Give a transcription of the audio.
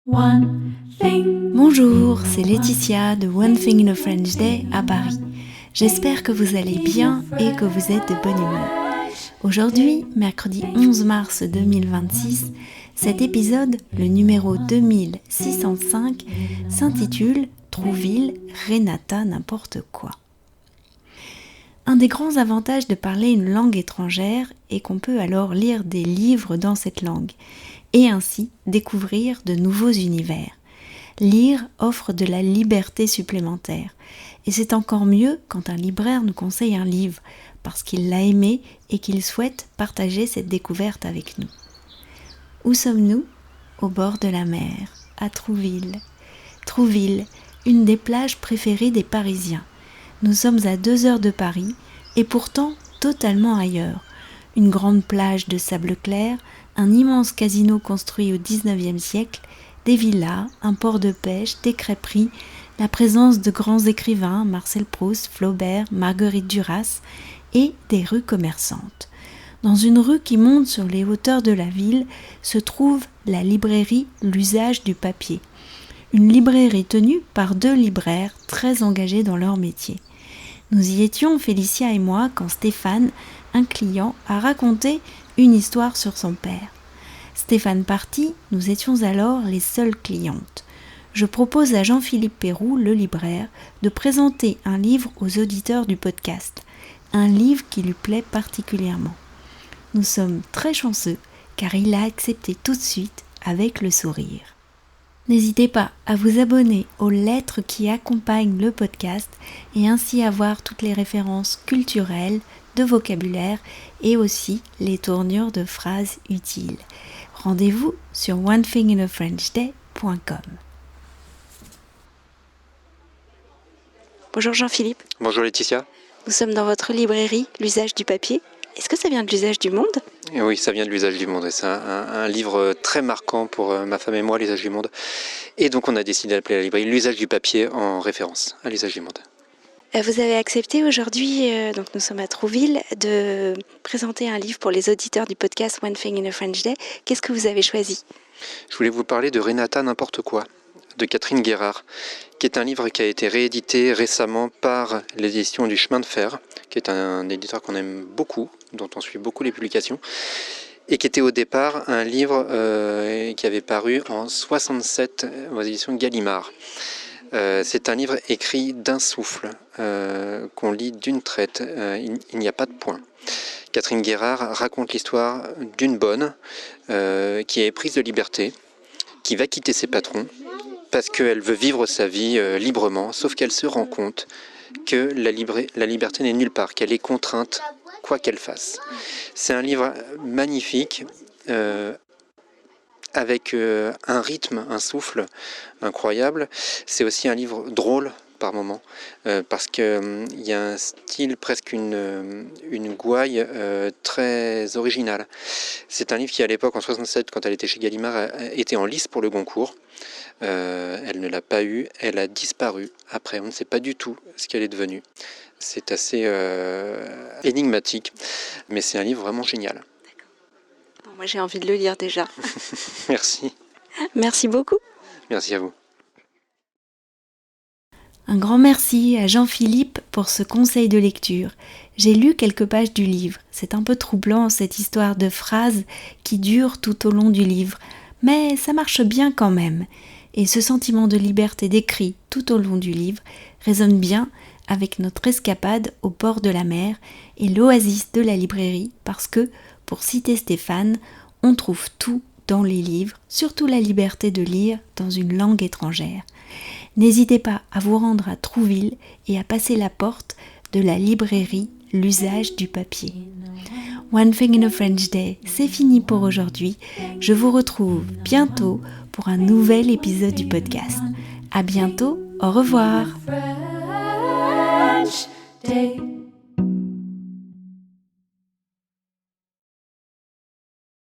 Bonjour, c'est Laetitia de One Thing in a French Day à Paris. J'espère que vous allez bien et que vous êtes de bonne humeur. Aujourd'hui, mercredi 11 mars 2026, cet épisode, le numéro 2605, s'intitule « Trouville, Renata, n'importe quoi ». Un des grands avantages de parler une langue étrangère est qu'on peut alors lire des livres dans cette langue et ainsi découvrir de nouveaux univers. Lire offre de la liberté supplémentaire et c'est encore mieux quand un libraire nous conseille un livre parce qu'il l'a aimé et qu'il souhaite partager cette découverte avec nous. Où sommes-nous ? Au bord de la mer, à Trouville. Trouville, une des plages préférées des Parisiens. Nous sommes à 2 heures de Paris et pourtant totalement ailleurs. Une grande plage de sable clair, un immense casino construit au XIXe siècle, des villas, un port de pêche, des crêperies, la présence de grands écrivains, Marcel Proust, Flaubert, Marguerite Duras et des rues commerçantes. Dans une rue qui monte sur les hauteurs de la ville se trouve la librairie L'Usage du Papier. Une librairie tenue par 2 libraires très engagés dans leur métier. Nous y étions, Félicia et moi, quand Stéphane, un client, a raconté une histoire sur son père. Stéphane parti, nous étions alors les seules clientes. Je propose à Jean-Philippe Péroux, le libraire, de présenter un livre aux auditeurs du podcast, un livre qui lui plaît particulièrement. Nous sommes très chanceux, car il a accepté tout de suite avec le sourire. N'hésitez pas à vous abonner aux lettres qui accompagnent le podcast et ainsi avoir toutes les références culturelles, de vocabulaire et aussi les tournures de phrases utiles. Rendez-vous sur onethinginafrenchday.com. Bonjour Jean-Philippe. Bonjour Laetitia. Nous sommes dans votre librairie, L'Usage du Papier. Est-ce que ça vient de l'usage du monde ? Oui, ça vient de l'usage du monde. C'est un livre très marquant pour ma femme et moi, l'usage du monde. Et donc on a décidé d'appeler la librairie L'Usage du Papier en référence à l'usage du monde. Vous avez accepté aujourd'hui, donc nous sommes à Trouville, de présenter un livre pour les auditeurs du podcast One Thing in a French Day. Qu'est-ce que vous avez choisi ? Je voulais vous parler de Renata, n'importe quoi, de Catherine Guérard, qui est un livre qui a été réédité récemment par l'édition du Chemin de Fer, qui est un éditeur qu'on aime beaucoup, dont on suit beaucoup les publications, et qui était au départ un livre qui avait paru en 67 aux éditions Gallimard. C'est un livre écrit d'un souffle, qu'on lit d'une traite, il n'y a pas de point. Catherine Guérard raconte l'histoire d'une bonne qui est prise de liberté, qui va quitter ses patrons, parce qu'elle veut vivre sa vie librement, sauf qu'elle se rend compte que la liberté n'est nulle part, qu'elle est contrainte quoi qu'elle fasse. C'est un livre magnifique, avec un rythme, un souffle incroyable. C'est aussi un livre drôle par moments, parce qu'il y a un style, presque une gouaille très originale. C'est un livre qui, à l'époque, en 67, quand elle était chez Gallimard, était en lice pour le Goncourt. Elle ne l'a pas eu, elle a disparu après, on ne sait pas du tout ce qu'elle est devenue. C'est assez énigmatique, mais c'est un livre vraiment génial. Moi j'ai envie de le lire déjà. Merci. Merci beaucoup. Merci à vous. Un grand merci à Jean-Philippe pour ce conseil de lecture. J'ai lu quelques pages du livre. C'est un peu troublant cette histoire de phrases qui dure tout au long du livre, mais ça marche bien quand même. Et ce sentiment de liberté décrit tout au long du livre résonne bien avec notre escapade au bord de la mer et l'oasis de la librairie parce que, pour citer Stéphane, on trouve tout dans les livres, surtout la liberté de lire dans une langue étrangère. N'hésitez pas à vous rendre à Trouville et à passer la porte de la librairie L'Usage du Papier. One Thing in a French Day, c'est fini pour aujourd'hui. Je vous retrouve bientôt pour un nouvel épisode du podcast. À bientôt, au revoir.